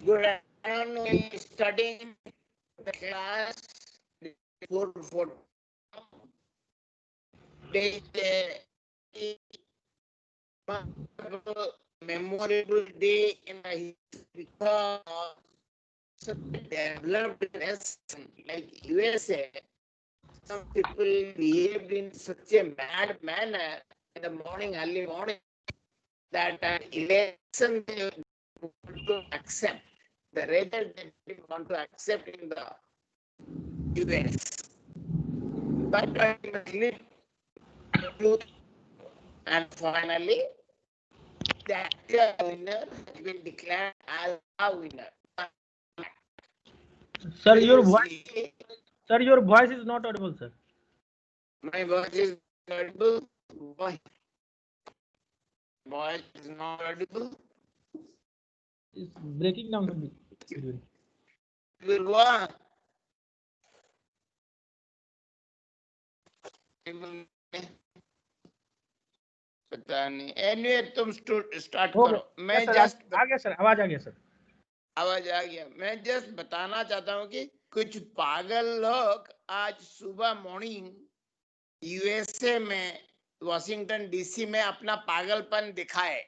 Good afternoon. We studying the class 4 memorable day in the history because such a developed nation like USA, some people behaved in such a mad manner in the morning, early morning, that an election they want to accept. The result they didn't want to accept in the US. But ultimately, truth and finally, the actual winner has been declared as a winner. Sir, your voice is not audible, sir. My voice is audible. Why? Voice is not audible. It's breaking down a bit. It will go on. पता नहीं. Anyway, तुम start करो. मैं just आ गया sir, आवाज आ गया sir. आवाज आ गया. मैं just बताना चाहता हूँ कि कुछ पागल लोग आज सुबह मॉर्निंग यूएसए में वॉशिंगटन डीसी में अपना पागलपन दिखाए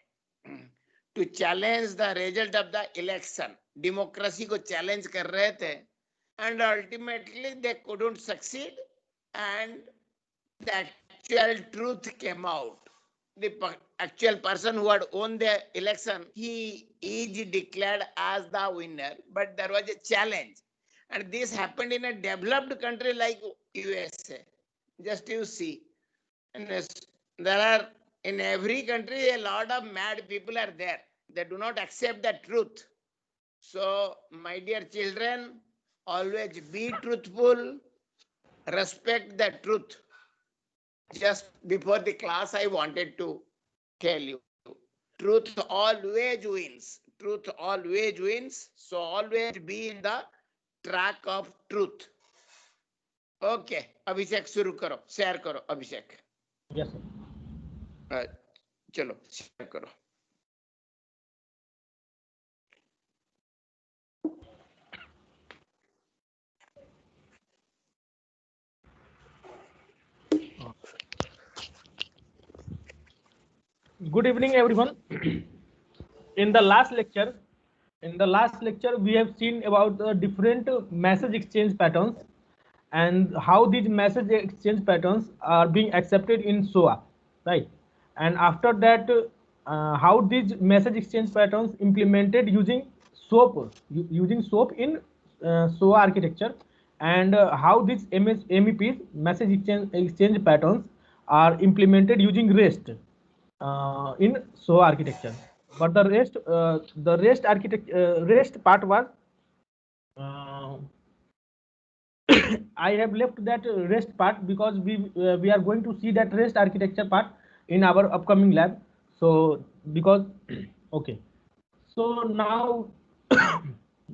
to challenge the result of the election. Democracy को चैलेंज कर रहे थे and ultimately they couldn't succeed and the actual truth came out. The actual person who had won the election, he is declared as the winner, but there was a challenge, and this happened in a developed country like USA. Just you see, and there are in every country a lot of mad people are there. They do not accept the truth. So my dear children, always be truthful, respect the truth. Just before the class, I wanted to tell you, truth always wins. Truth always wins. So always be in the track of truth. Okay, अभिषेक शुरू करो, share करो अभिषेक. Yes sir. चलो share करो. Good evening, everyone. In the last lecture, we have seen about the different message exchange patterns and how these message exchange patterns are being accepted in SOA, right? And after that, how these message exchange patterns implemented using SOAP, in SOA architecture, and how these MEPs, message exchange patterns, are implemented using REST in SOA architecture. But the rest part was I have left that REST part because we are going to see that REST architecture part in our upcoming lab. So because okay, so now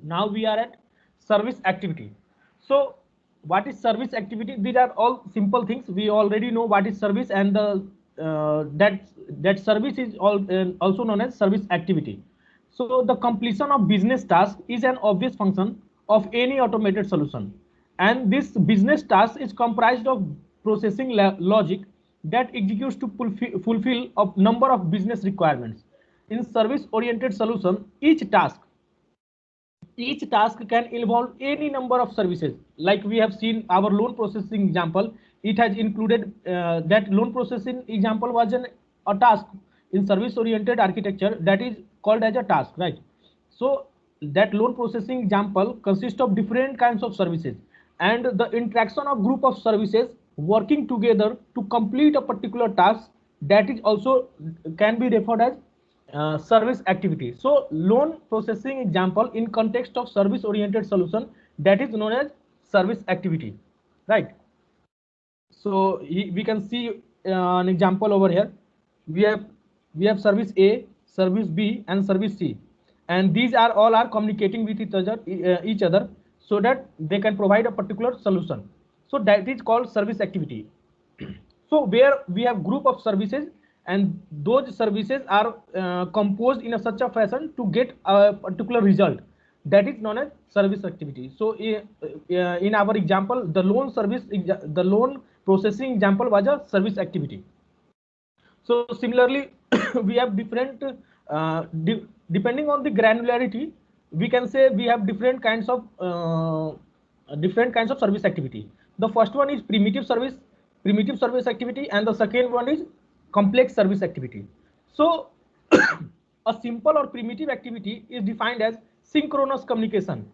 now we are at service activity. So what is service activity? These are all simple things. We already know what is service, and the that service is also known as service activity. So the completion of business task is an obvious function of any automated solution, and this business task is comprised of processing logic that executes to fulfill a number of business requirements. In service oriented solution, each task can involve any number of services. Like we have seen our loan processing example, it has included that loan processing example was a task in service oriented architecture, that is called as a task, right? So that loan processing example consists of different kinds of services, and the interaction of group of services working together to complete a particular task, that is also can be referred as service activity. So loan processing example in context of service oriented solution, that is known as service activity, right? So we can see an example over here. We have service A, service B, and service C, and these are all are communicating with each other so that they can provide a particular solution. So that is called service activity. So where we have group of services, and those services are composed in such a fashion to get a particular result. that is known as service activity. So in our example, the loan processing example was a service activity. So similarly, we have different depending on the granularity, we can say we have different kinds of service activity. The first one is primitive service activity, and the second one is complex service activity. So a simple or primitive activity is defined as synchronous communication.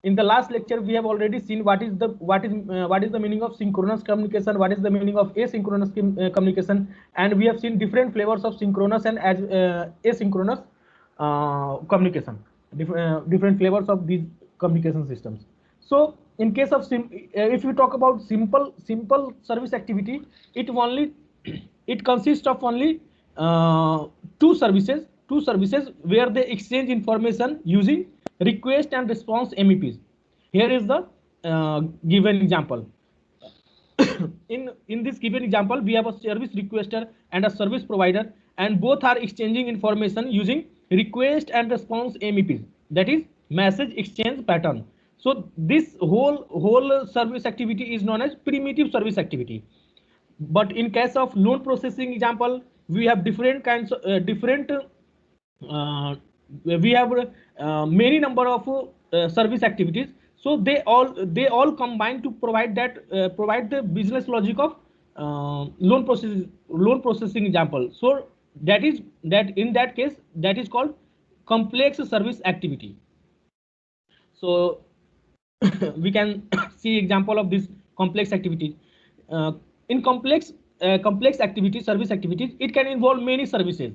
In the last lecture we have already seen what is the meaning of synchronous communication, what is the meaning of asynchronous communication, and we have seen different flavors of synchronous and asynchronous communication, different flavors of these communication systems. So in case of if we talk about simple service activity, it consists of only two services where they exchange information using request and response MEPs. Here is the given example. In this given example, we have a service requester and a service provider, and both are exchanging information using request and response MEPs, that is message exchange pattern. So this whole service activity is known as primitive service activity. But in case of loan processing example, we have different kinds of different we have many number of service activities. So they all combine to provide the business logic of loan processing example. So that in that case, that is called complex service activity. So we can see example of this complex activity. In complex activities, service activities, it can involve many services.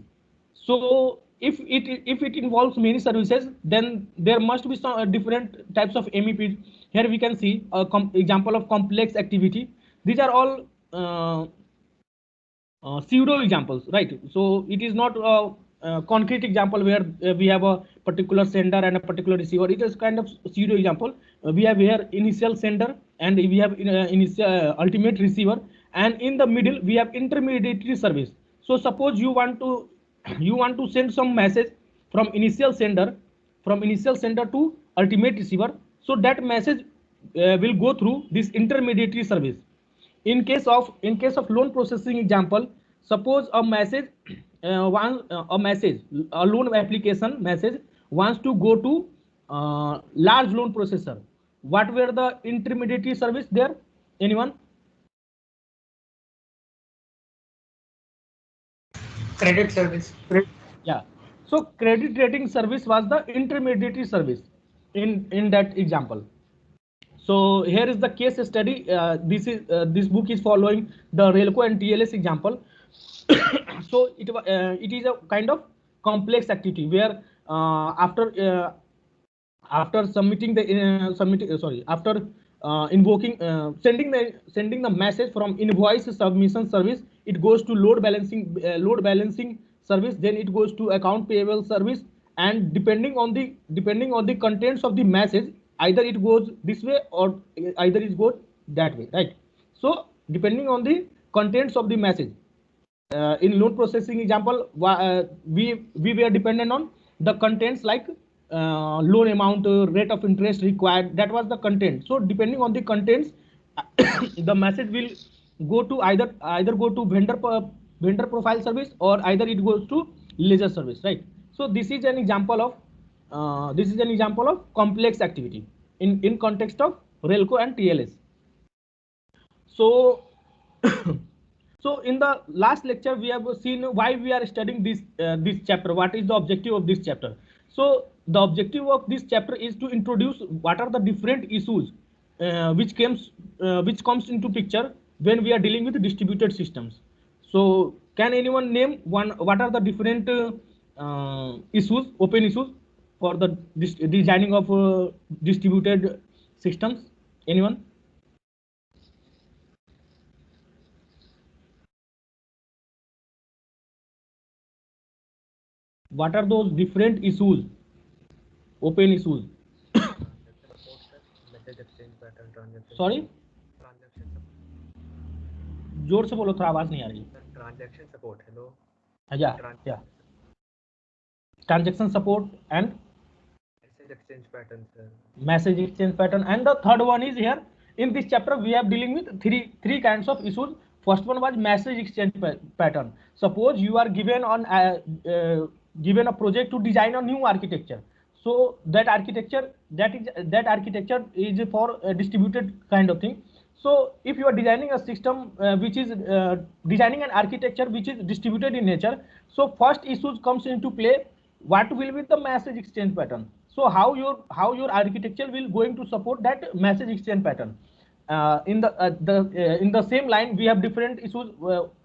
So if it involves many services, then there must be some different types of MEPs. Here we can see a example of complex activity. These are all pseudo examples, right? So it is not a concrete example where we have a particular sender and a particular receiver. It is kind of pseudo example. We have here initial sender, and we have initial ultimate receiver, and in the middle we have intermediary service. So suppose you want to send some message from initial sender to ultimate receiver. So that message will go through this intermediary service. In case of loan processing example, suppose a loan application message wants to go to large loan processor. What were the intermediary service there? Anyone? Credit service. Yeah. So credit rating service was the intermediary service in that example. So here is the case study. This book is following the Relco and TLS example. So it is a kind of complex activity where after submitting the after sending the message from invoice submission service, it goes to load balancing service, then it goes to account payable service, and depending on the contents of the message, either it goes this way or either it goes that way, right? So depending on the contents of the message, in loan processing example, we were dependent on the contents like loan amount, rate of interest required. That was the content. So depending on the contents, the message will go to either go to vendor profile service, or either it goes to ledger service, right? So this is an example of complex activity in context of Relco and TLS. So so in the last lecture we have seen why we are studying this chapter. What is the objective of this chapter? So the objective of this chapter is to introduce what are the different issues which comes into picture when we are dealing with distributed systems. So can anyone name what are the different issues, open issues for the designing of distributed systems? Anyone? What are those different issues, open issues? Message exchange pattern, transaction. Sorry, Transaction support. जोर से बोलो, थोड़ा आवाज नहीं आ रही. Transaction support. Hello. Yeah. Transaction support and exchange pattern, sir. Message exchange pattern. And the third one is here. In this chapter, we are dealing with three kinds of issues. First one was message exchange pattern. Suppose you are given a project to design a new architecture. So that architecture is for a distributed kind of thing. So if you are designing a system which is designing an architecture which is distributed in nature, so first issues comes into play. What will be the message exchange pattern? So how your architecture will going to support that message exchange pattern? In the same line, we have different issues,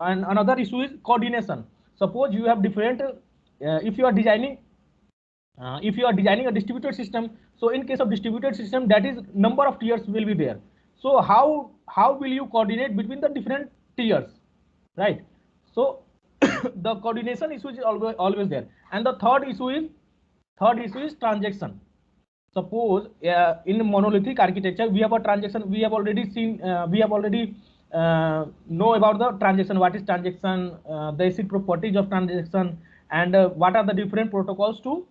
and another issue is coordination. Suppose you have different if you are designing a distributed system, so in case of distributed system, that is number of tiers will be there. So how will you coordinate between the different tiers, right? So the coordination issue is always there. And the third issue is transaction. Suppose in monolithic architecture we have a transaction. We have already know about the transaction. What is transaction? The basic properties of transaction, and what are the different protocols to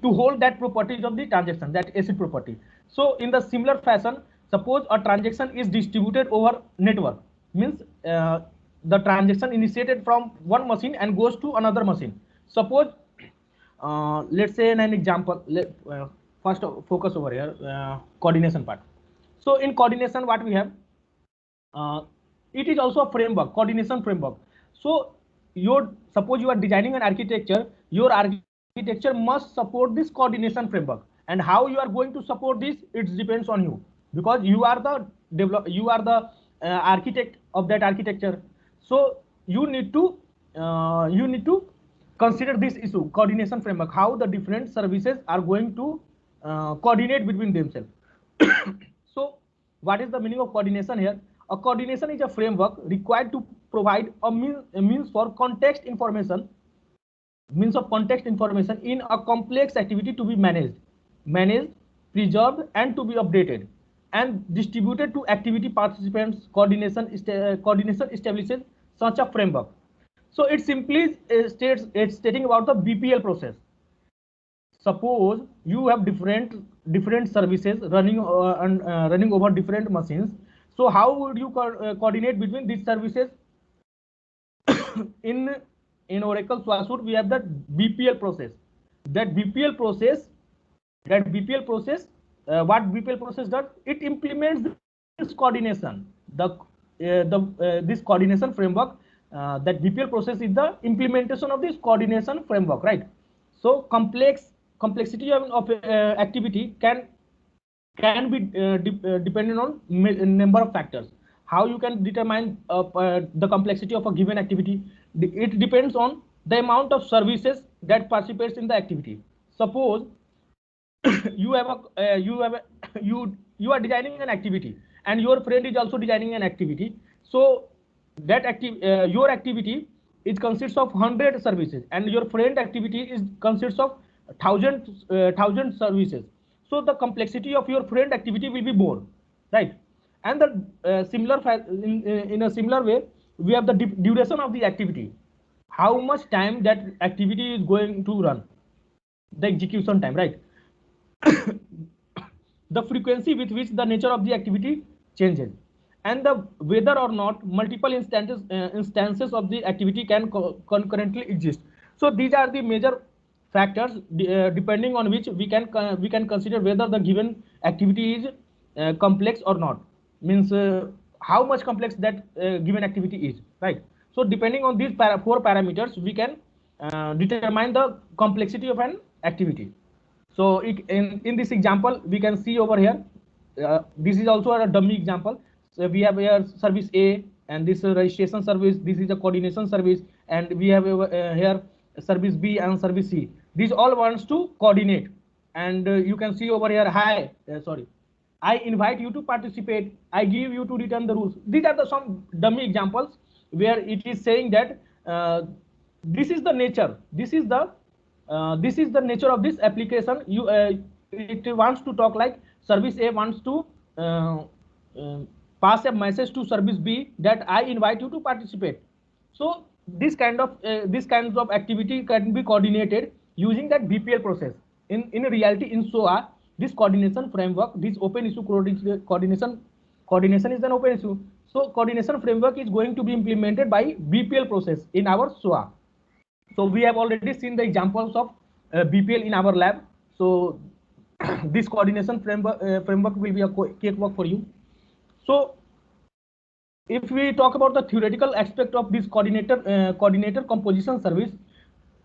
hold that properties of the transaction, that ACID property. So in the similar fashion, suppose a transaction is distributed over network, means the transaction initiated from one machine and goes to another machine. Suppose let's say an example. First focus over here, coordination part. So in coordination, what we have, it is also a framework, coordination framework. So suppose you are designing an architecture, your architecture must support this coordination framework. And how you are going to support this, it depends on you, because you are the architect of that architecture. So you need to consider this issue, coordination framework, how the different services are going to coordinate between themselves. So what is the meaning of coordination here? A coordination is a framework required to provide a means for context information in a complex activity to be managed, preserved, and to be updated and distributed to activity participants. Coordination establishes such a framework. So it simply stating about the BPL process. Suppose you have different services running over different machines. So how would you coordinate between these services? in Oracle SuaSuite, we have the BPL process. That BPL process, what BPL process does? It implements this coordination. This coordination framework. That BPL process is the implementation of this coordination framework, right? So complexity of activity can be dependent on number of factors. How you can determine the complexity of a given activity? It depends on the amount of services that participates in the activity. Suppose you are designing an activity and your friend is also designing an activity. So that your activity is consists of 100 services and your friend activity consists of 1000 services. So the complexity of your friend activity will be more, right? And the in a similar way, we have the duration of the activity. How much time that activity is going to run, the execution time, right? The frequency with which the nature of the activity changes, and the whether or not multiple instances of the activity can concurrently exist. So these are the major factors depending on which we can consider whether the given activity is complex or not, means how much complex that given activity is, right? So depending on these four parameters, we can determine the complexity of an activity. So in this example, we can see over here, this is also a dummy example. So we have here service A, and this registration service, this is a coordination service, and we have here service B and service C. These all wants to coordinate, and you can see over here, hi, I invite you to participate, I give you to return the rules. These are some dummy examples where it is saying that this is the nature, this is the nature of this application. It wants to talk like service A wants to pass a message to service B that I invite you to participate. So this kinds of activity can be coordinated using that BPL process. In reality, in SOA, this coordination framework, this open issue coordination is an open issue. So coordination framework is going to be implemented by BPL process in our SOA. So we have already seen the examples of BPL in our lab. So this coordination framework will be a cakewalk for you. So if we talk about the theoretical aspect of this coordinator composition service,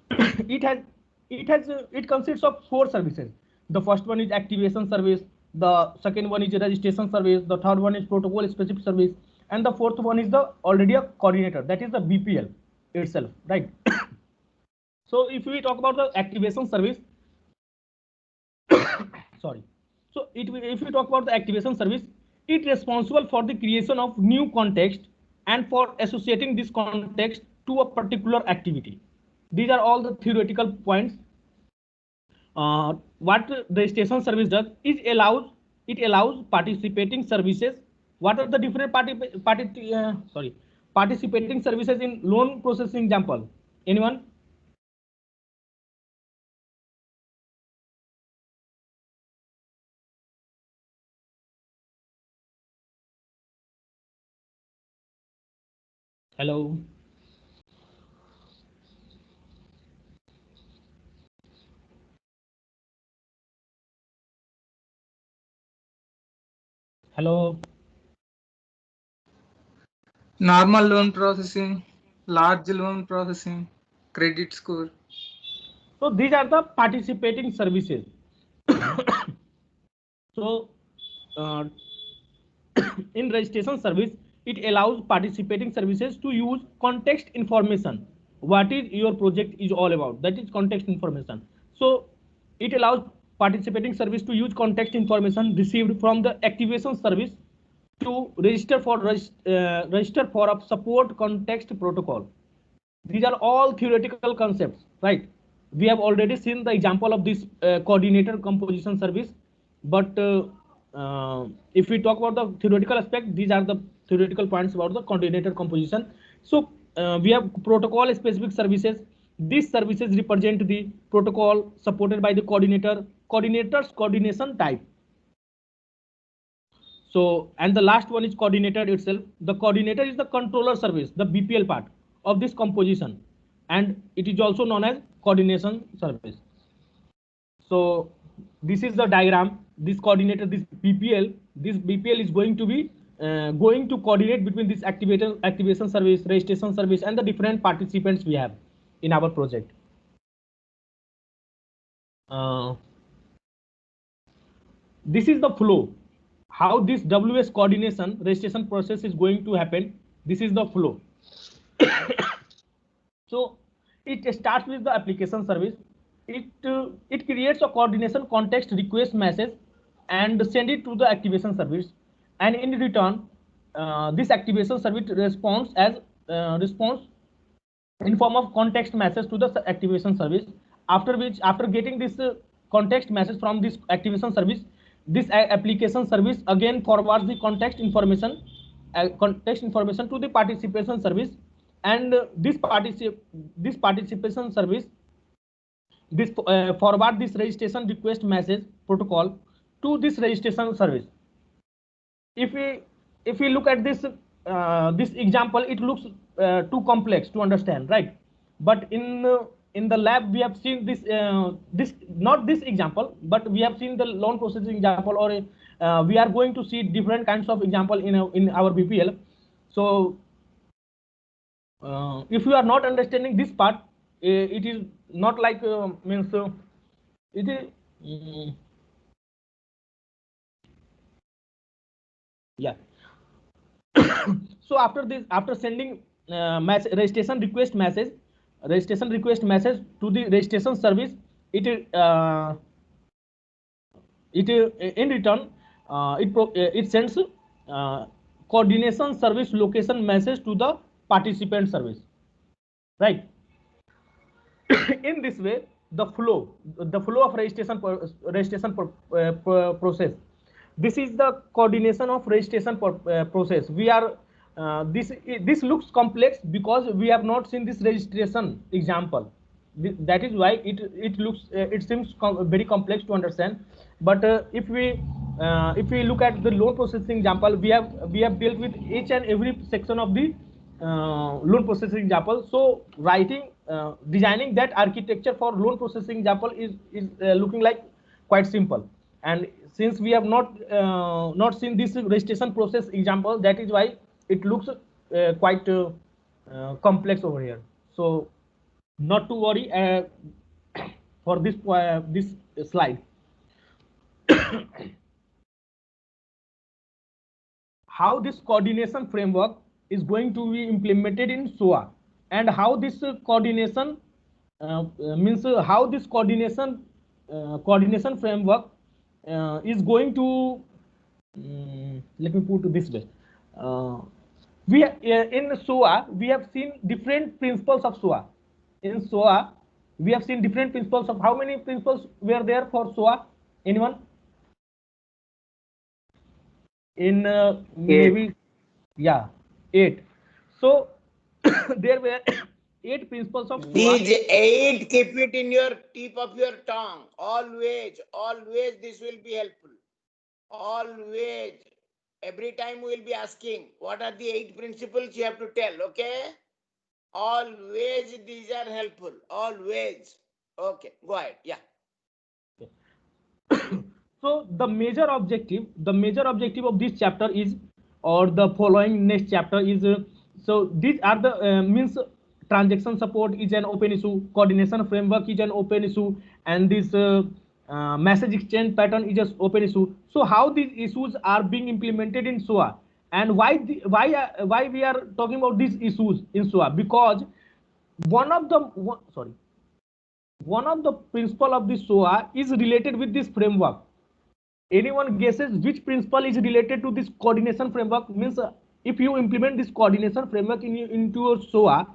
it consists of 4 services. The first one is activation service, the second one is registration service, the third one is protocol specific service, and the fourth one is the already a coordinator, that is the BPL itself, right? So if we talk about the activation service, sorry. So if we talk about the activation service, it is responsible for the creation of new context and for associating this context to a particular activity. These are all the theoretical points. What the registration service does is it allows participating services. What are the different participating services in loan processing example? Anyone? Hello. Hello. Normal loan processing, large loan processing, credit score. So these are the participating services. So in registration service, it allows participating services to use context information. What is your project is all about, that is context information. So it allows participating service to use context information received from the activation service to register for a support context protocol. These are all theoretical concepts, right? We have already seen the example of this coordinator composition service, but if we talk about the theoretical aspect, these are the theoretical points about the coordinator composition. So we have protocol specific services. These services represent the protocol supported by the coordinator's coordination type. So, and the last one is coordinator itself. The coordinator is the controller service, the BPL part of this composition, and it is also known as coordination service. So this is the diagram. This coordinator, this BPL is going to be going to coordinate between this activation service, registration service, and the different participants we have in our project. This is the flow. How this WS coordination registration process is going to happen. This is the flow. So it starts with the application service. It creates a coordination context request message and send it to the activation service, and in return this activation service responds in form of context message to the activation service, after getting this context message from this activation service, this application service again forwards the context information to the participation service, and this participation service forward this registration request message protocol to this registration service. If we look at this this example, it looks too complex to understand, right? But in the lab we have seen this not this example, but we have seen the loan processing example, or we are going to see different kinds of example in our BPL. So if you are not understanding this part, it is not like means it is yeah. So after sending registration request message to the registration service, it in return it sends coordination service location message to the participant service, right? In this way, the flow of registration process. This is the coordination of registration process. We are this looks complex because we have not seen this registration example. that is why it looks it seems very complex to understand. But if we look at the loan processing example, we have dealt with each and every section of the loan processing example. So writing designing that architecture for loan processing example is looking like quite simple. And since we have not seen this registration process example, that is why it looks quite complex over here. So not to worry for this slide. How this coordination framework is going to be implemented in SOA, and how this coordination means how this coordination framework is going to let me put it this way. In SOA we have seen different principles of SOA. In SOA we have seen different principles of how many principles were there for SOA? Anyone? In maybe yeah, 8. So there were 8 principles of SOA. These 8, keep it in your tip of your tongue. Always this will be helpful. Always. Every time we will be asking, what are the 8 principles you have to tell, okay? Always these are helpful. Always. Okay, go ahead. Yeah. So the major objective of this chapter is, or the following next chapter is, so these are the means transaction support is an open issue, coordination framework is an open issue, and this message exchange pattern is just open issue. So how these issues are being implemented in SOA, and why we are talking about these issues in SOA? Because one of the principle of the SOA is related with this framework. Anyone guesses which principle is related to this coordination framework? Means if you implement this coordination framework into your SOA,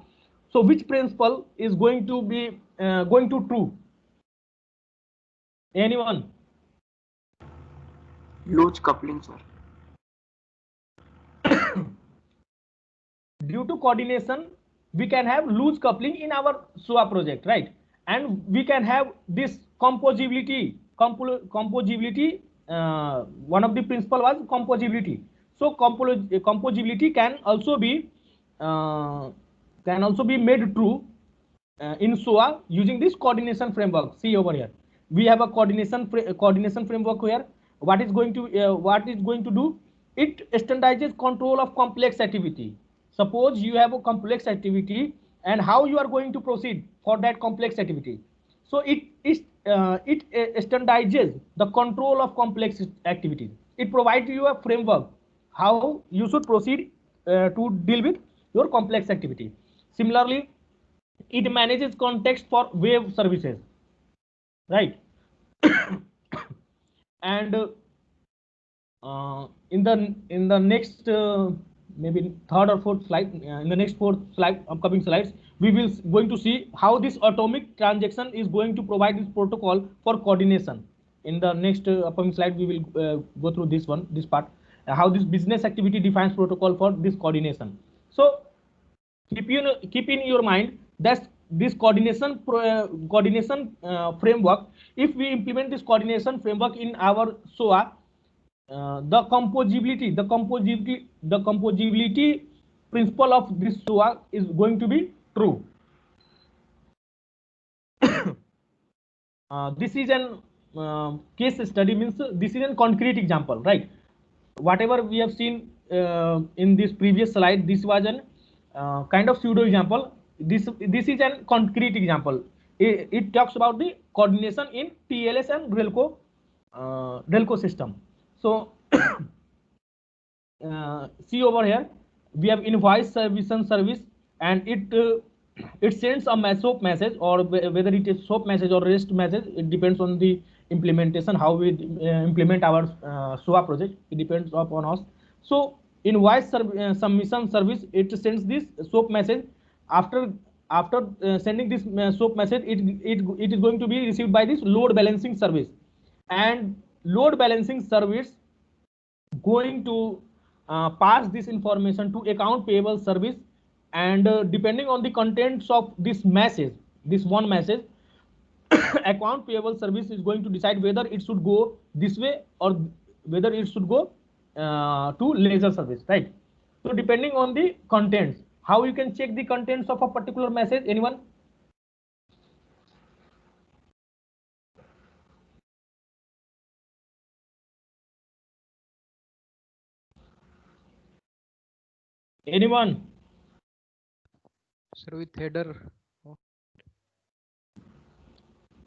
so which principle is going to be true? Anyone? Loose coupling, sir. Due to coordination, we can have loose coupling in our SOA project, right? And we can have this composability. One of the principle was composability. So composability can also be made true in SOA using this coordination framework. See over here, we have a coordination framework here. What is going to do? It standardizes control of complex activity. Suppose you have a complex activity, and how you are going to proceed for that complex activity. So it standardizes the control of complex activities. It provides you a framework how you should proceed to deal with your complex activity. Similarly, it manages context for web services, right? And in the next maybe third or fourth slide, in the next upcoming slides, we will going to see how this atomic transaction is going to provide this protocol for coordination. In the next upcoming slide, we will go through this part, how this business activity defines protocol for this coordination. So keep in your mind that this coordination framework, if we implement this coordination framework in our SOA, the composability principle of this SOA is going to be true. This is an case study, means this is a concrete example, right? Whatever we have seen in this previous slide, this was an kind of pseudo example. This is a concrete example. It talks about the coordination in TLS and RELCO system. So see over here, we have invoice service, and it sends a SOAP message, or whether it is SOAP message or REST message, it depends on the implementation, how we implement our SOA project. It depends upon us. So invoice submission service, it sends this SOAP message. After sending this SOAP message, it is going to be received by this load balancing service, and load balancing service going to pass this information to account payable service, and depending on the contents of this message, this one message, account payable service is going to decide whether it should go this way or whether it should go to ledger service, right? So depending on the contents, how you can check the contents of a particular message? Anyone? Anyone? Sir, with header.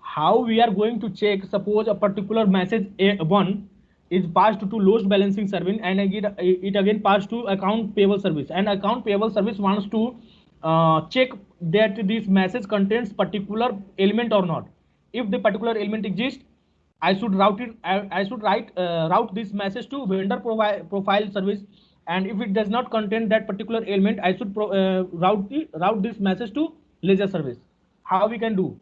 How we are going to check? Suppose a particular message A1 is passed to load balancing service and it again passed to account payable service, and account payable service wants to check that this message contains particular element or not. If the particular element exists, I should route it. I should route this message to vendor profile service, and if it does not contain that particular element, I should route this message to ledger service. How we can do?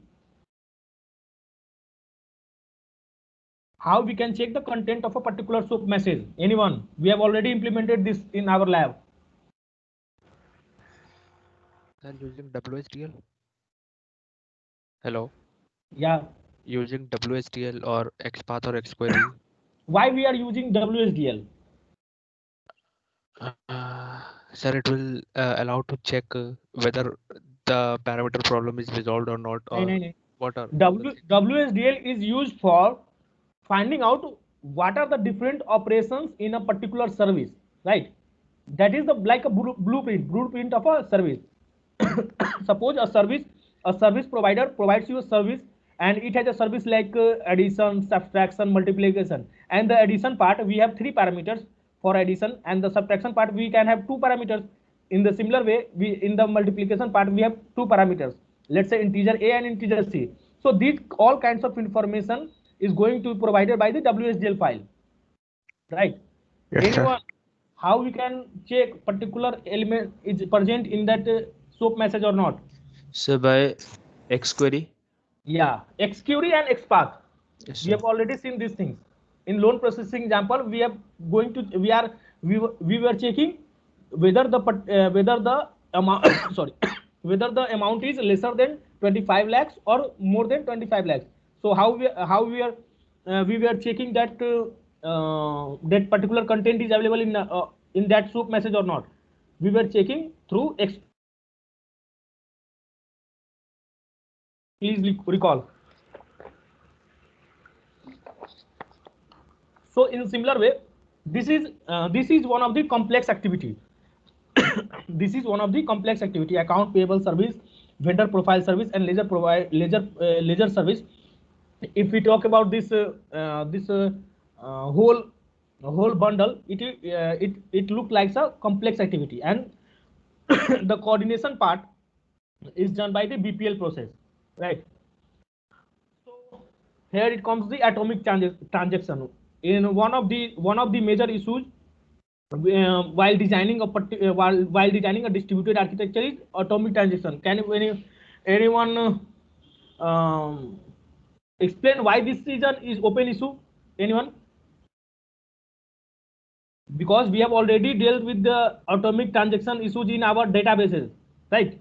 How we can check the content of a particular SOAP message? Anyone? We have already implemented this in our lab. Sir, using WSDL. Hello. Yeah. Using WSDL or XPath or XQuery. Why we are using WSDL? Sir, it will allow to check whether the parameter problem is resolved or not, or what are WSDL is used for finding out what are the different operations in a particular service, right? That is the like a blueprint of a service. Suppose a service provider provides you a service, and it has a service like addition, subtraction, multiplication. And the addition part, we have 3 parameters for addition, and the subtraction part we can have 2 parameters. In the similar way, in the multiplication part we have 2 parameters. Let's say integer A and integer C. So these all kinds of information is going to be provided by the WSDL file, right? Yes, Anyone? How we can check particular element is present in that SOAP message or not? So by XQuery? Yeah, XQuery and XPath. Yes, We have already seen these things. In loan processing example, we were checking whether the amount sorry, whether the amount is lesser than 25 lakhs or more than 25 lakhs. So how we were checking that that particular content is available in that SOAP message or not? We were checking through please recall. So in similar way, this is one of the complex activity. This is one of the complex activity: account payable service, vendor profile service, and ledger service. If we talk about this whole bundle, it look like a complex activity, and the coordination part is done by the BPL process, right? So here it comes the atomic transaction. In one of the major issues while designing a distributed architecture is atomic transaction. Can anyone explain why this is open issue? Anyone? Because we have already dealt with the atomic transaction issues in our databases, right?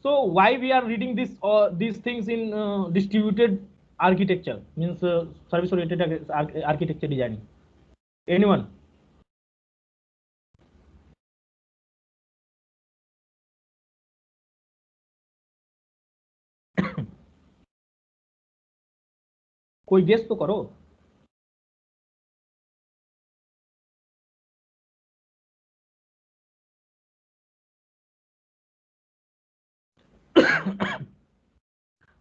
So why we are reading these things in distributed architecture, means service oriented architecture designing? Anyone? कोई guess तो करो.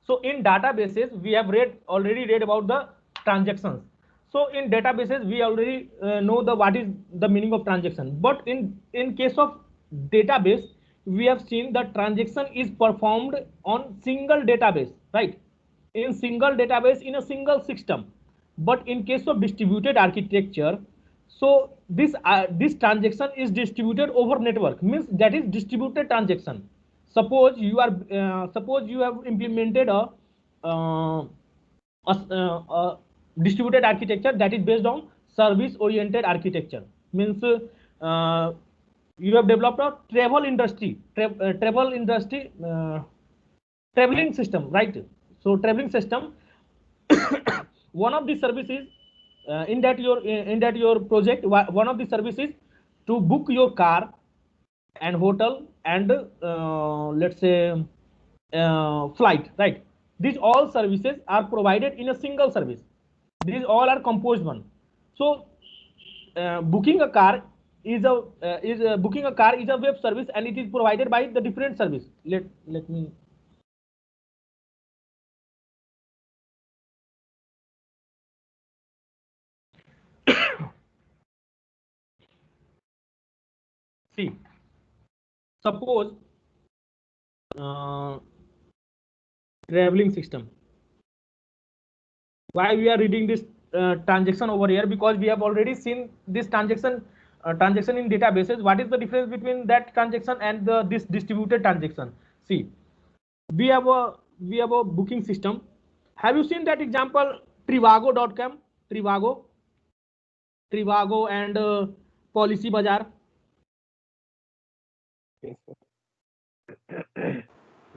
So in databases we have already read about the transactions. So in databases we already know what is the meaning of transaction. But in case of database, we have seen that transaction is performed on single database, right? In single database in a single system. But in case of distributed architecture, so this transaction is distributed over network, means that is distributed transaction. Suppose you have implemented a distributed architecture that is based on service oriented architecture, means you have developed a travel industry traveling system, right? So traveling system, one of the services in that your project, one of the services to book your car and hotel and let's say flight, right? These all services are provided in a single service. These all are composed one. So booking a car booking a car is a web service, and it is provided by the different service. Let me see. Suppose traveling system. Why we are reading this transaction over here? Because we have already seen this transaction in databases. What is the difference between that transaction and this distributed transaction? See, we have a booking system. Have you seen that example, Trivago.com? Trivago and Policy Bazaar.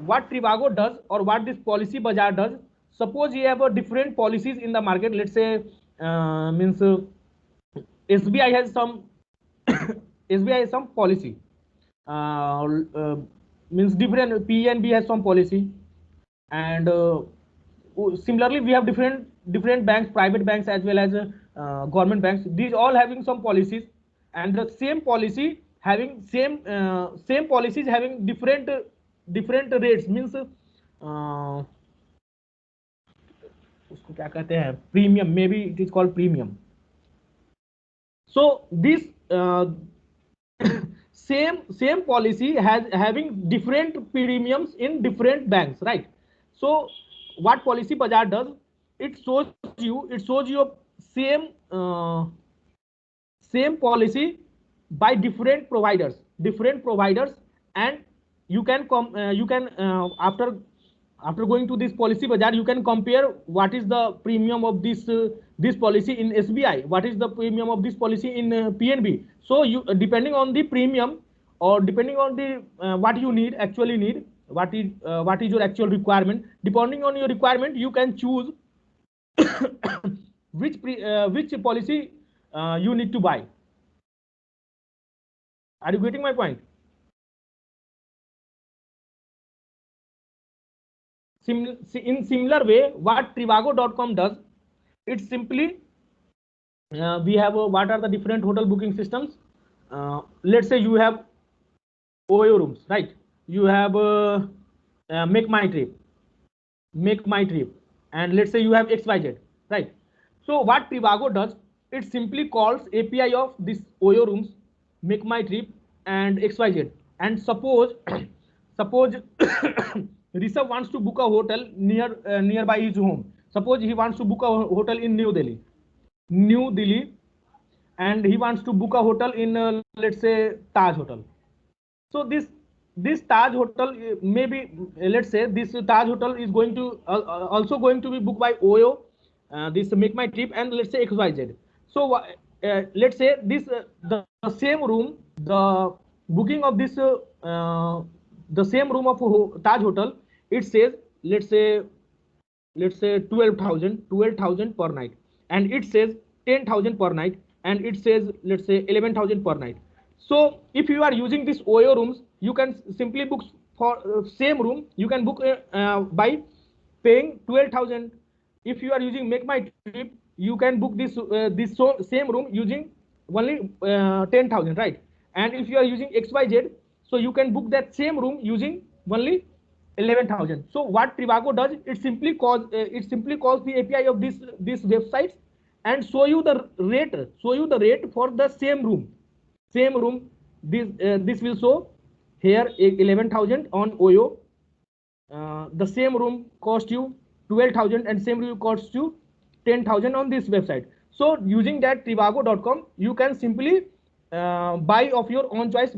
What Trivago does, or what this Policy Bazaar does, suppose you have a different policies in the market. Let's say means SBI has some SBI has some policy, means different. PNB has some policy, and similarly we have different banks, private banks as well as government banks. These all having some policies, and the same policy having same policies having different rates, means उसको क्या कहते हैं, premium, maybe it is called premium. So this same policy having different premiums in different banks, right? So what Policy Bazaar does, it shows you same policy by different providers, and you can after going to this Policy Bazaar, you can compare what is the premium of this policy in SBI, what is the premium of this policy in PNB. So you depending on the premium, or depending on the what you actually need, what is your actual requirement, depending on your requirement, you can choose which policy you need to buy. Are you getting my point? In similar way, what Trivago.com does, it's simply we have what are the different hotel booking systems. Let's say you have OYO rooms, right? You have Make My Trip, and let's say you have XYZ, right? So what Trivago does, it simply calls API of this OYO rooms, Make My Trip, and XYZ. And suppose Rishabh wants to book a hotel nearby his home. Suppose he wants to book a hotel in New Delhi, and he wants to book a hotel in let's say Taj Hotel. So this Taj Hotel, maybe let's say this Taj Hotel is going to also going to be booked by OYO, this Make My Trip, and let's say XYZ. So let's say this the same room, the booking of this the same room of Taj Hotel, it says let's say 12,000 per night, and it says 10,000 per night, and it says let's say 11,000 per night. So if you are using this OYO rooms, you can simply book for same room, you can book by paying 12,000. If you are using Make My Trip, you can book this same room using only 10,000, right? And if you are using XYZ, so you can book that same room using only 11,000. So what Trivago does, it simply calls the API of these websites and show you the rate for the same room. This will show here 11,000 on OYO. The same room cost you 12,000, and same room costs you 10,000 on this website. So using that Trivago.com, you can simply buy of your own choice.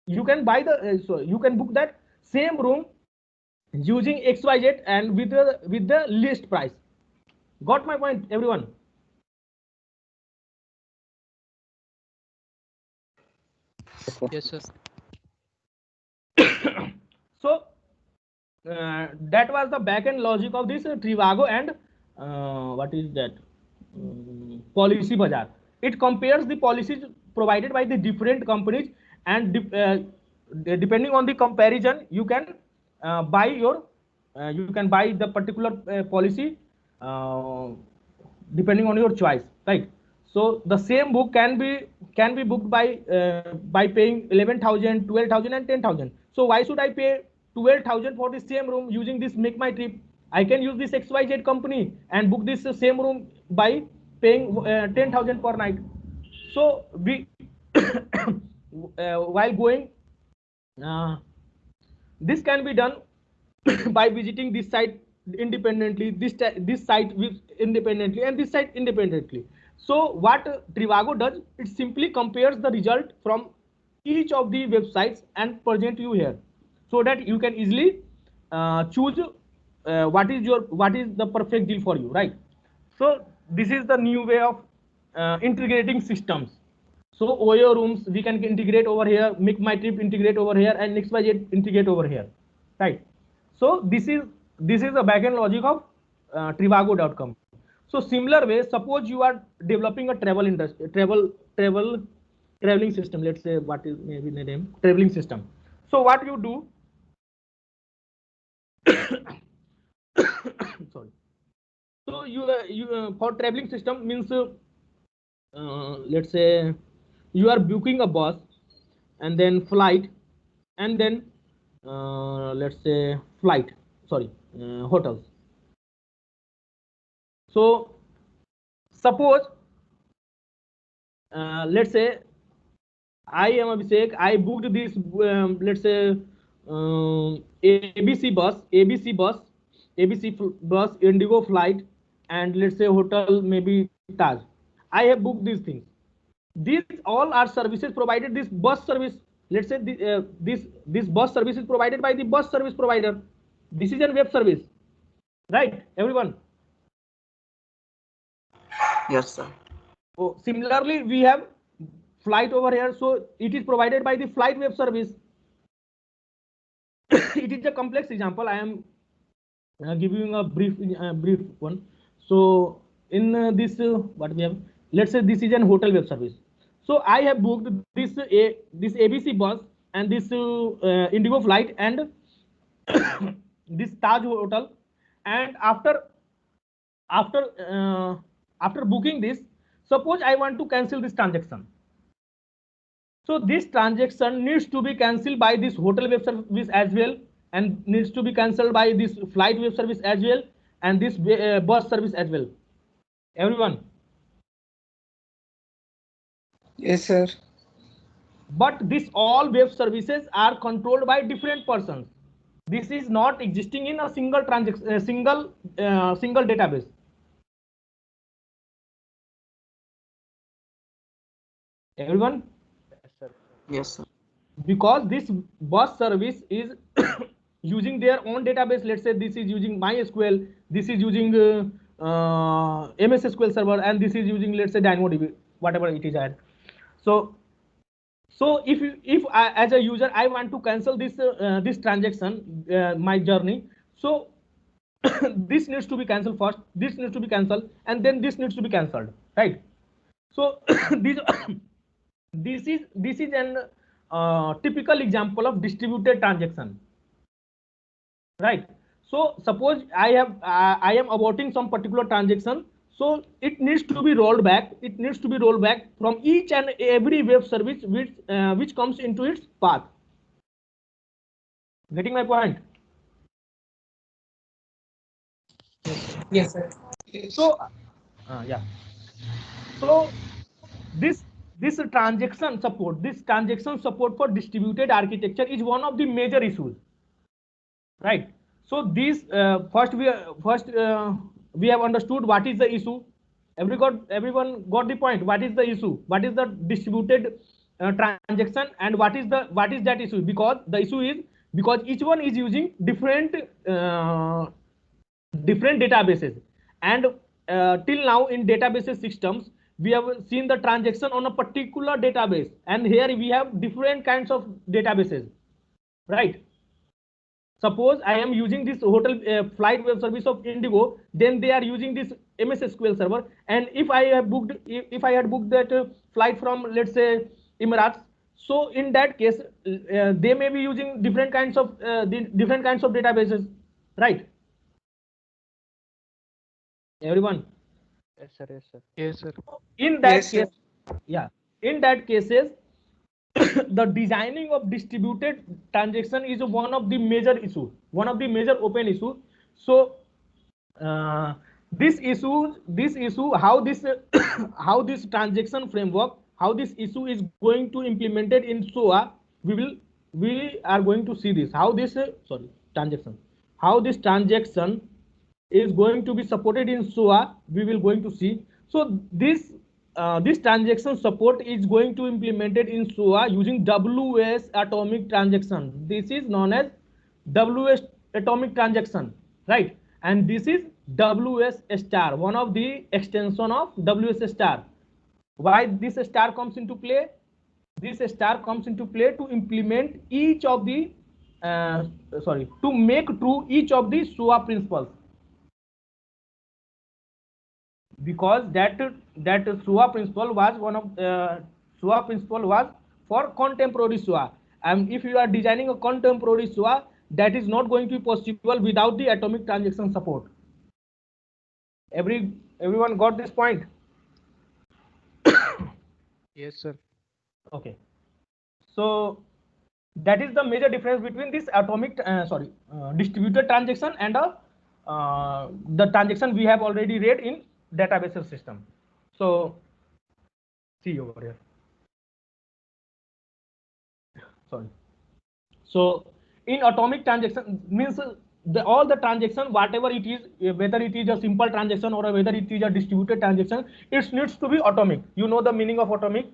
You can buy you can book that same room using XYZ and with the list price. Got my point, everyone? Yes, sir. So that was the back-end logic of this Trivago and what is that Policy Bazaar. It compares the policies provided by the different companies, and depending on the comparison, you can buy the particular policy depending on your choice, right? So the same book can be booked by paying 11,000, 12,000, and 10,000. So why should I pay 12,000 for the same room using this Make My Trip? I can use this XYZ company and book this same room by paying 10,000 per night. So we while going, this can be done by visiting this site independently, this site independently, and this site independently. So what Trivago does, it simply compares the result from each of the websites and present you here, so that you can easily choose what is the perfect deal for you, right? So this is the new way of integrating systems. So OYO rooms we can integrate over here, Make My Trip integrate over here, and XYZ integrate over here, right? So this is the backend logic of Trivago.com. So similar way, suppose you are developing a traveling system. Let's say what is maybe the name traveling system. So what you do? Sorry. So you for traveling system means let's say you are booking a bus and then flight and then let's say hotels. So suppose let's say I am Abhishek, I booked this let's say ABC bus, Indigo flight, and let's say hotel maybe Taj. I have booked these things. These all are services provided. This bus service, let's say this bus service is provided by the bus service provider. This is a web service, right, everyone? Yes, sir. So similarly, we have flight over here, so it is provided by the flight web service. It is a complex example. I am giving a brief one. So in this what we have, let's say this is an hotel web service. So I have booked this ABC bus and this Indigo flight and this Taj hotel, and after booking this, suppose I want to cancel this transaction. So this transaction needs to be cancelled by this hotel web service as well, and needs to be cancelled by this flight web service as well, and this bus service as well. Everyone? Yes, sir. But this all web services are controlled by different persons. This is not existing in a single transaction, single database. Everyone? Yes, sir. Because this bus service is using their own database. Let's say this is using MySQL, this is using MS SQL Server, and this is using, let's say, DynamoDB, whatever it is. So if I, as a user, I want to cancel this this transaction, my journey, so this needs to be cancelled first, this needs to be cancelled, and then this needs to be cancelled, right? So this is an typical example of distributed transaction, right? So suppose I am aborting some particular transaction, so it needs to be rolled back. It needs to be rolled back from each and every web service which comes into its path. Getting my point? yes, sir. So yeah. So this transaction support for distributed architecture is one of the major issues, right? So this first we have understood what is the issue. Everyone got the point. What is the issue? What is the distributed transaction, and what is that issue? Because the issue is because each one is using different databases, and till now in databases systems we have seen the transaction on a particular database, and here we have different kinds of databases, right? Suppose I am using this hotel flight web service of Indigo, then they are using this MS SQL server. And if I have booked, if I had booked that flight from, let's say, Emirates, so in that case, they may be using different kinds of databases, right? Everyone. Yes, sir. Yes, sir. Yes, sir. In that Yes, case, sir. yeah, in that cases, the designing of distributed transaction is one of the major issue, one of the major open issue. So this issue, how this how this transaction framework, how this issue is going to implemented in SOA, we are going to see this, how this transaction, how this transaction is going to be supported in SOA, we will going to see. So this transaction support is going to implemented in SOA using WS atomic transaction. This is known as WS atomic transaction, right? And this is WS star, one of the extension of WS star. Why this star comes into play? This star comes into play to implement each of the to make true each of the SOA principles, because that SOA principle was one of SOA principle was for contemporary SOA, and if you are designing a contemporary SOA, that is not going to be possible without the atomic transaction support. Everyone got this point? Yes, sir. Okay, so that is the major difference between this atomic distributed transaction and the transaction we have already read in databases system. So see over here, sorry. So in atomic transaction means all the transaction, whatever it is, whether it is a simple transaction or whether it is a distributed transaction, it needs to be atomic. You know the meaning of atomic.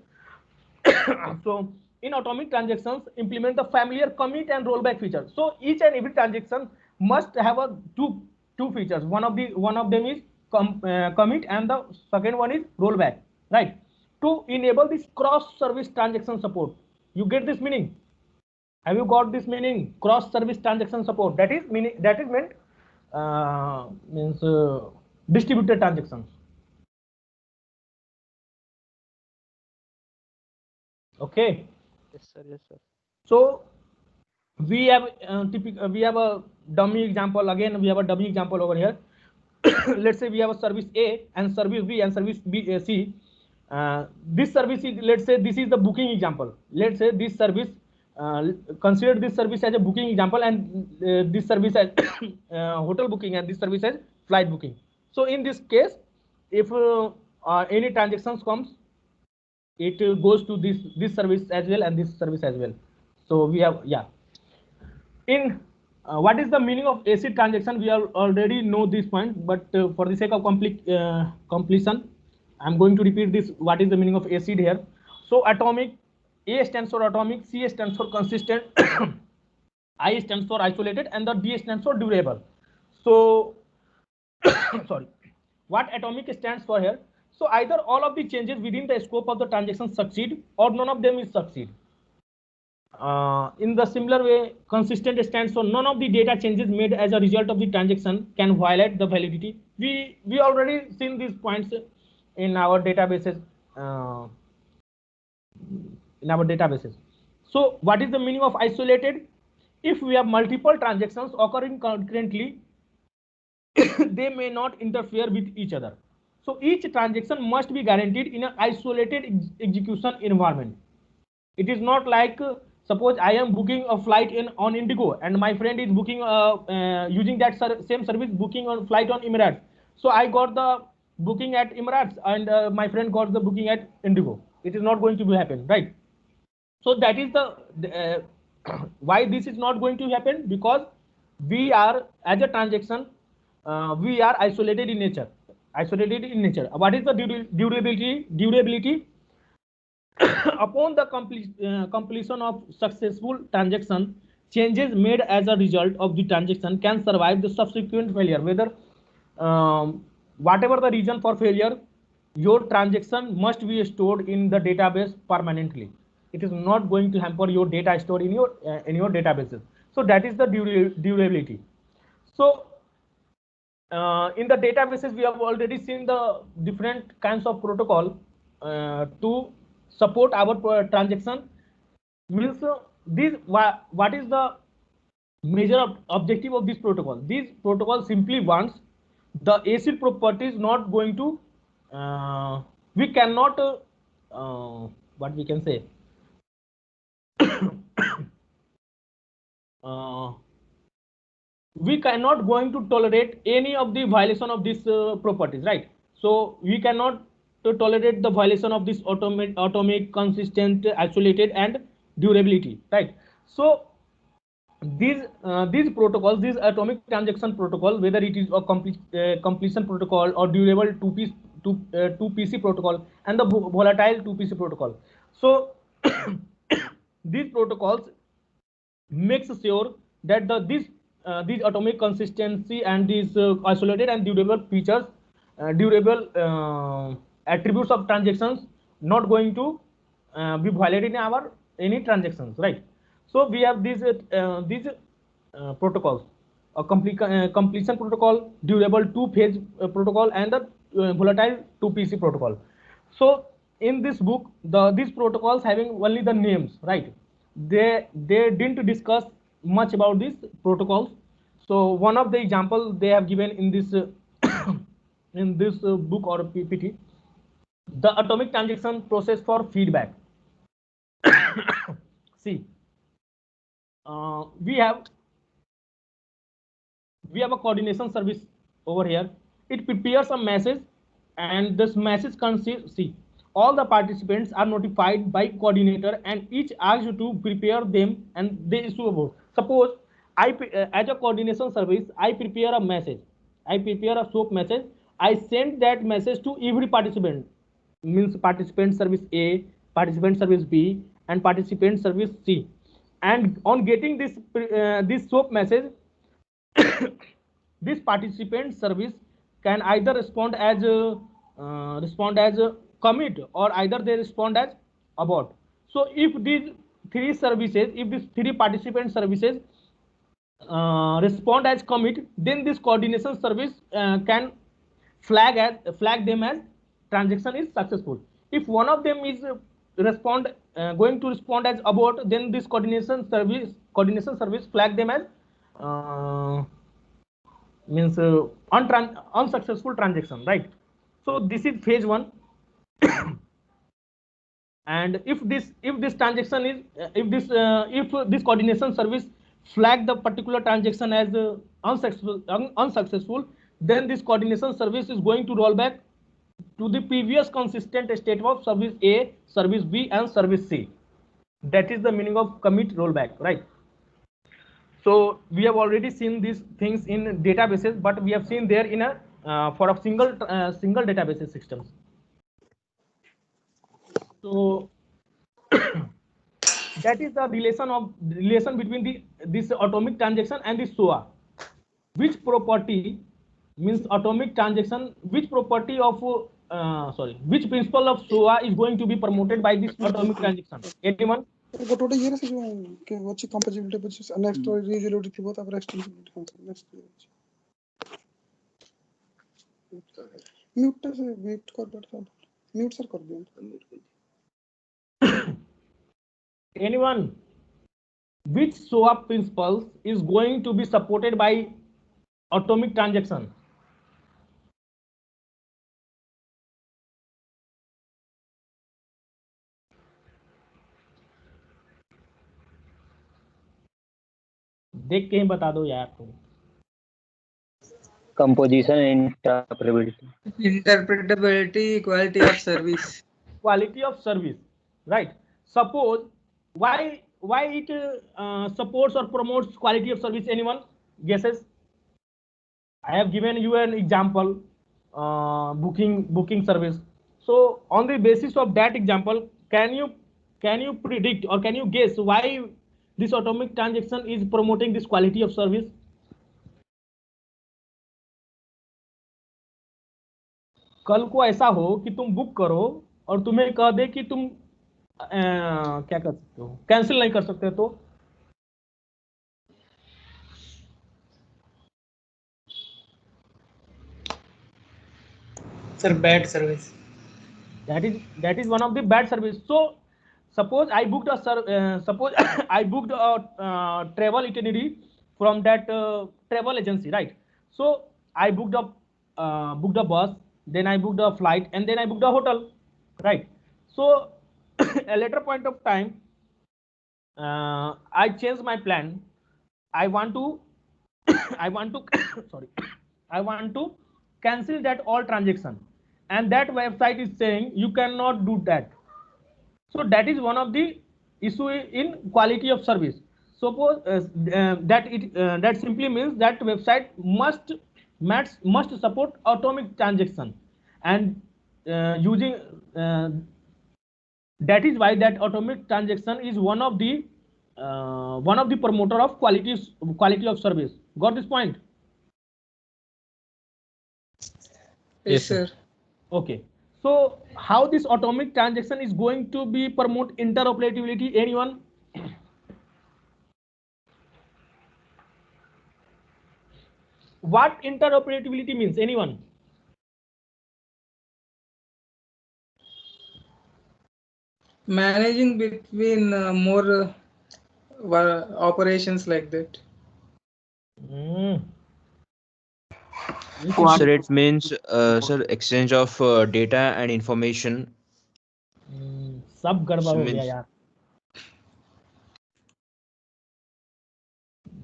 So in atomic transactions, implement the familiar commit and rollback feature. So each and every transaction must have a two features. One of them is commit and the second one is rollback, right? To enable this cross service transaction support. You get this meaning? Have you got this meaning? Cross service transaction support. That is meant distributed transactions. Okay. Yes, sir. Yes, sir. So we have we have a dummy example. Again, we have a dummy example over here. Let's say we have a service A and service B and service B, C. This service is, let's say this is the booking example. Let's say this service, consider this service as a booking example, and this service as hotel booking, and this service as flight booking. So in this case, if any transactions comes, it goes to this service as well and this service as well. So we have, yeah, in what is the meaning of ACID transaction? We already know this point, but for the sake of completion, I'm going to repeat this. What is the meaning of ACID here? So atomic, A stands for atomic, C stands for consistent, I stands for isolated, and the D stands for durable. So sorry, what atomic stands for here? So either all of the changes within the scope of the transaction succeed or none of them is succeed. In the similar way, consistent stands for none of the data changes made as a result of the transaction can violate the validity. We already seen these points in our databases. So what is the meaning of isolated? If we have multiple transactions occurring concurrently, they may not interfere with each other. So each transaction must be guaranteed in an isolated execution environment. It is not like suppose I am booking a flight on Indigo and my friend is booking using that same service booking on flight on Emirates. So I got the booking at Emirates and my friend got the booking at Indigo. It is not going to happen, right? So that is the why this is not going to happen, because we are, as a transaction, we are isolated in nature. What is the durability? Upon the completion of successful transaction, changes made as a result of the transaction can survive the subsequent failure. Whether whatever the reason for failure, your transaction must be stored in the database permanently. It is not going to hamper your data stored in your databases. So that is the durability. So in the databases, we have already seen the different kinds of protocol to support our transaction. Means what is the major objective of this protocol? This protocol simply wants the acid property is not going to we cannot what we can say we cannot going to tolerate any of the violation of these properties, right? So we cannot to tolerate the violation of this atomic, consistent, isolated, and durability, right? So these protocols, these atomic transaction protocol, whether it is a completion protocol or durable 2PC protocol and the volatile 2PC protocol. So these protocols makes sure that these atomic consistency and these isolated and durable features, durable attributes of transactions not going to be violated in our any transactions, right? So we have these protocols: a completion protocol, durable 2-phase protocol, and the volatile 2PC protocol. So in this book, these protocols having only the names, right? They didn't discuss much about these protocols. So one of the example they have given in this in this book or PPT, the atomic transaction process for feedback. See, we have a coordination service over here. It prepares a message, and this message consists, see, all the participants are notified by coordinator, and each asked to prepare them, and they issue a vote. Suppose as a coordination service, I prepare a message, I prepare a SOAP message, I send that message to every participant, means participant service A, participant service B, and participant service C. And on getting this SOAP message, this participant service can either respond as a commit, or either they respond as abort. So if these three services, if these three participant services respond as commit, then this coordination service can flag them as transaction is successful. If one of them is going to respond as abort, then this coordination service flag them as means unsuccessful transaction, right? So this is phase 1. And if this transaction is if this coordination service flag the particular transaction as unsuccessful, then this coordination service is going to roll back to the previous consistent state of service A, service B, and service C. That is the meaning of commit rollback, right? So we have already seen these things in databases, but we have seen there in a for a single database systems. So that is the relation between this atomic transaction and the SOA. Which property, means atomic transaction, which property of which principle of SOA is going to be promoted by this atomic transaction? Anyone? ଗୋଟେ ଇଏରେ ସେ ଯୋଉ କି ଅଛି compatibility ଅଛି next ରିୟୁଜିବିଲିଟି ଥିବ ତାପରେ ଏକ୍ସଟେନ୍ସିବିଲିଟି next mute से म्यूट कर देता म्यूट सर कर दिया anyone, which SOA principles is going to be supported by atomic transaction? देख के ही बता दो यार तुम. Composition and interpretability, quality of service. Quality of service, right? Suppose why it supports or promotes quality of service? Anyone guesses? I have given you an example, booking service. So on the basis of that example, can you predict or can you guess why this atomic transaction is promoting this quality of service? कल को ऐसा हो कि तुम book करो और तुम्हें कह दे कि तुम क्या कर सकते हो, कैंसिल नहीं कर सकते, तो Sir, bad service. That is one of the bad service. So suppose I booked a suppose I booked a travel itinerary from that travel agency, right? So I booked a bus, then I booked a flight, and then I booked a hotel, right? So a later point of time, I changed my plan. I want to I want to sorry, I want to cancel that all transaction, and that website is saying you cannot do that. So that is one of the issue in quality of service. Suppose that simply means that website must support atomic transaction, and using that is why that atomic transaction is one of the promoter of quality of service. Got this point? Yes, sir. Okay. So how this atomic transaction is going to be promote interoperability? Anyone? What interoperability means? Anyone? Managing between more operations like that. Sir, it means sir, exchange of data and information. सब गड़बड़ हो गया यार.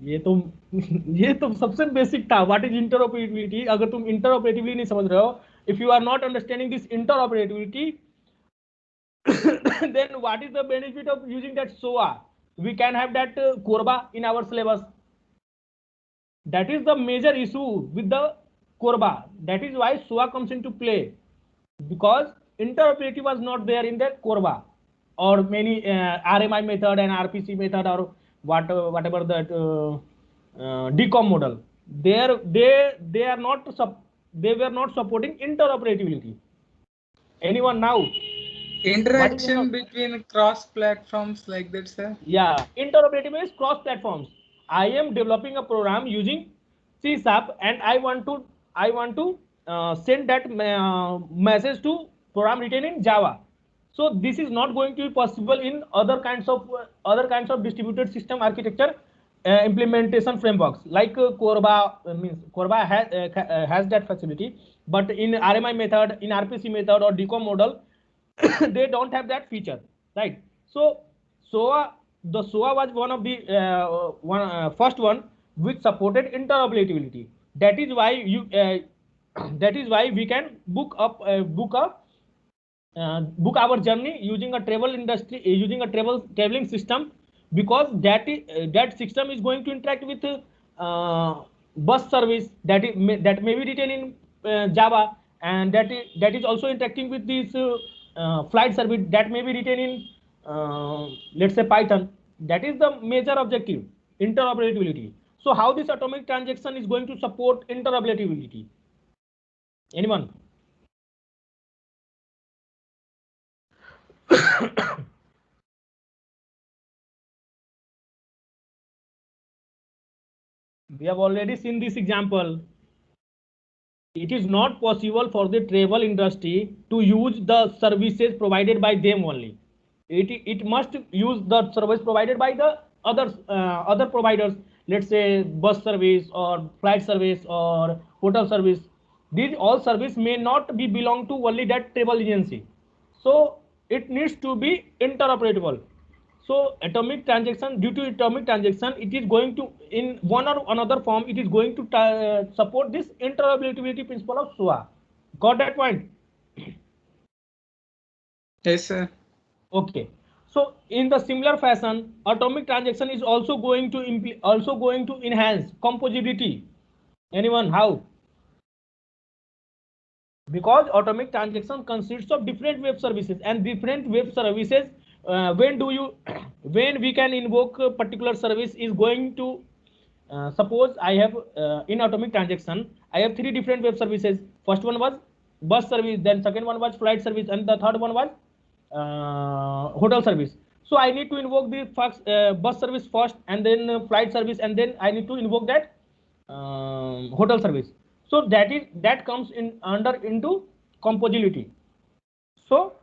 ये तो सबसे basic था. What is interoperativity? अगर तुम इंटरऑपरेटिविटी नहीं समझ रहे हो, if you are not understanding this interoperativity, then what is the benefit of using that SOA? We can have that Corba in our syllabus. That is the major issue with the Corba. That is why SOA comes into play, because interoperability was not there in the Corba or many RMI method and RPC method or whatever that DCOM model. They were not supporting interoperability. Anyone now? Interaction between cross platforms like that, sir. Yeah, interoperability is cross platforms. I am developing a program using C#, and I want to send that message to program written in Java. So this is not going to be possible in other kinds of distributed system architecture implementation frameworks like Corba. Means Corba has that facility, but in RMI method, in RPC method or DCOM model, they don't have that feature, right? So the SOA was one of the first one which supported interoperability. That is why we can book our journey using a traveling system, because that system is going to interact with bus service that may be written in Java, and that is also interacting with this flight service that may be written in let's say Python. That is the major objective, interoperability. So how this atomic transaction is going to support interoperability? Anyone? We have already seen this example. It is not possible for the travel industry to use the services provided by them only. It must use the service provided by the other providers. Let's say bus service or flight service or hotel service. These all service may not be belong to only that travel agency. So it needs to be interoperable. So atomic transaction, due to atomic transaction, it is going to, in one or another form, it is going to support this interoperability principle of SOA. Got that point? Yes, sir. Okay. So in the similar fashion, atomic transaction is also going to enhance composability. Anyone? How? Because atomic transaction consists of different web services, and different web services, when we can invoke a particular service is going to suppose I have in atomic transaction I have 3 different web services. First one was bus service, then second one was flight service, and the third one was hotel service. So I need to invoke the first bus service first, and then flight service, and then I need to invoke that hotel service. So that comes into composability. So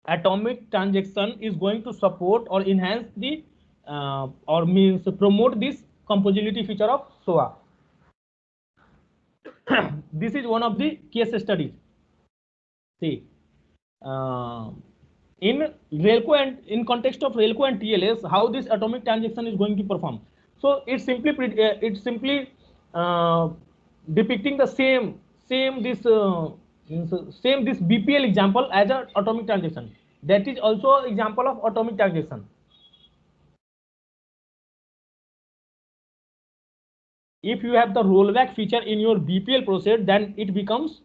atomic transaction is going to support or enhance the or means promote this composability feature of SOA. This is one of the case studies. See, in Relco and in context of Relco and TLS, how this atomic transaction is going to perform. So it's simply depicting the same this BPL example as an atomic transaction. That is also example of atomic transaction. If you have the rollback feature in your BPL process, then it becomes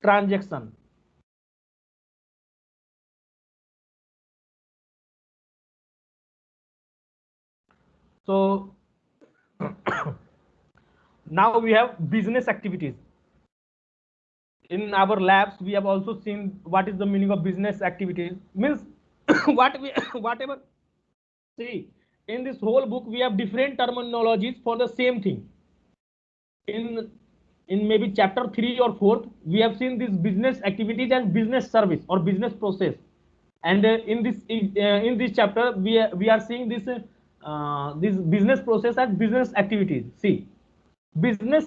transaction. So now we have business activities. In our labs, we have also seen what is the meaning of business activities. Means whatever. See, in this whole book, we have different terminologies for the same thing. In maybe chapter 3 or 4, we have seen this business activities as business service or business process, and in this chapter we are seeing this business process as business activities. See, business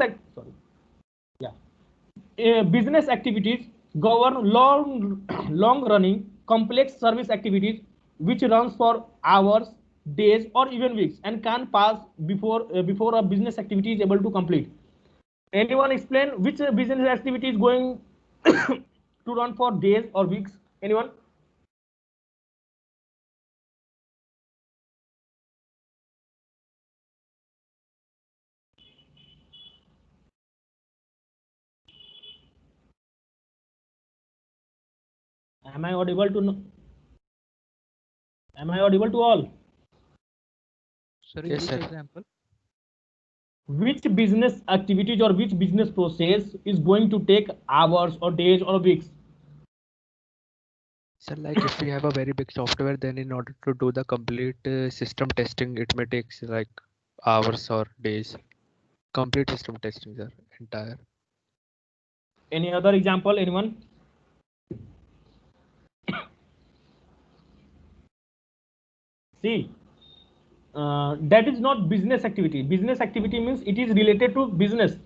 business activities govern long running complex service activities which runs for hours, days, or even weeks and can pass before a business activity is able to complete. Anyone explain which business activity is going to run for days or weeks? Anyone? Am I audible to all? Sorry, Yes, which sir. example? Which business activities or which business process is going to take hours or days or weeks? So like if we have a very big software, then in order to do the complete system testing, it may take like hours or days. Complete system testing, sir, entire. Any other example? Anyone? See, that is not business activity. Business activity means it is related to business,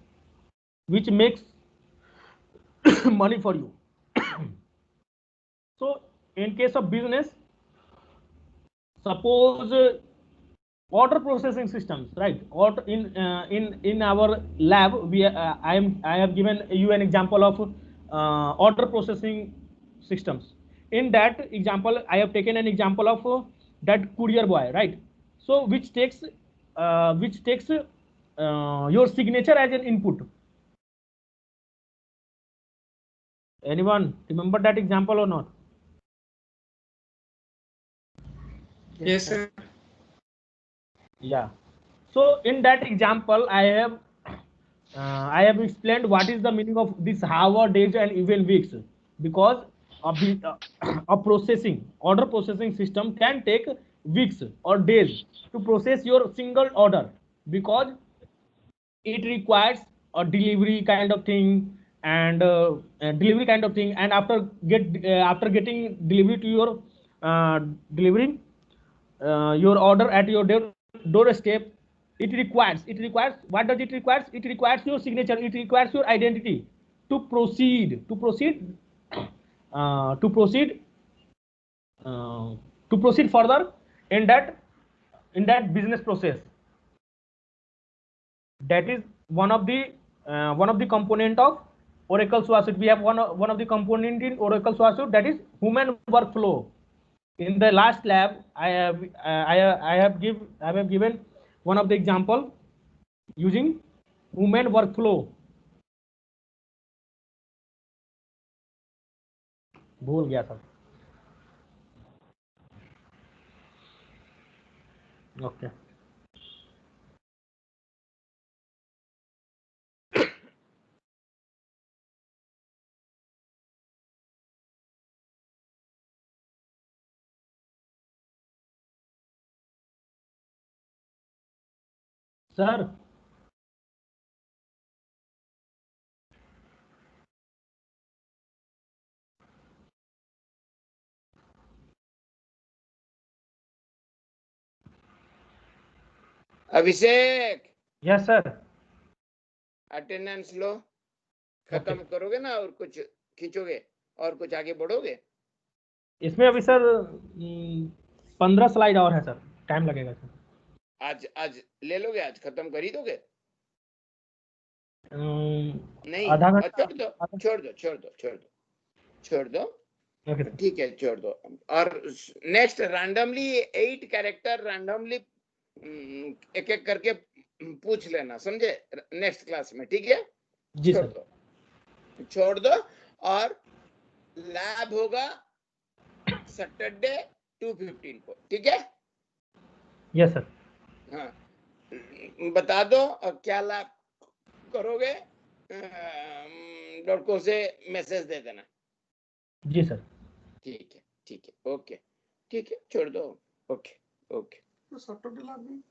which makes money for you. So, in case of business, suppose order processing systems, right? Or in our lab, I have given you an example of order processing systems. In that example, I have taken an example of that courier boy, right? So which takes your signature as an input. Anyone remember that example or not? Yes, sir. Yeah. So in that example, I have explained what is the meaning of this hour, days, and even weeks, because a processing order processing system can take weeks or days to process your single order, because it requires a delivery kind of thing, and after getting delivery to your delivering your order at your doorstep, it requires what does it requires? It requires your signature, it requires your identity to proceed uh, to proceed to proceed further in that business process. That is one of the component of Oracle SOA Suite. We have one of the component in Oracle SOA Suite, that is human workflow. In the last lab, I have given one of the example using human workflow. भूल गया था. Okay. Sir, अभिषेक yes sir. Attendance लो, खत्म करोगे ना और कुछ खींचोगे और कुछ आगे बढ़ोगे? इसमें अभी सर 15 स्लाइड और है सर, टाइम लगेगा सर। आज ले लोगे, आज खत्म कर ही दोगे? नहीं, आधा घंटा। छोड़ दो। Okay sir. ठीक है, छोड़ दो। और नेक्स्ट रैंडमली 8 कैरेक्टर रैंडमली एक एक करके पूछ लेना, समझे? नेक्स्ट क्लास में, ठीक है? जी सर। छोड़ दो। और लैब होगा सैटरडे 2:15 को, ठीक है? Yes sir. हाँ, बता दो और क्या लैब करोगे, डॉट को से मैसेज दे देना। जी सर। ठीक है, ओके, ठीक है, छोड़ दो। ओके। सैटरडे लैब में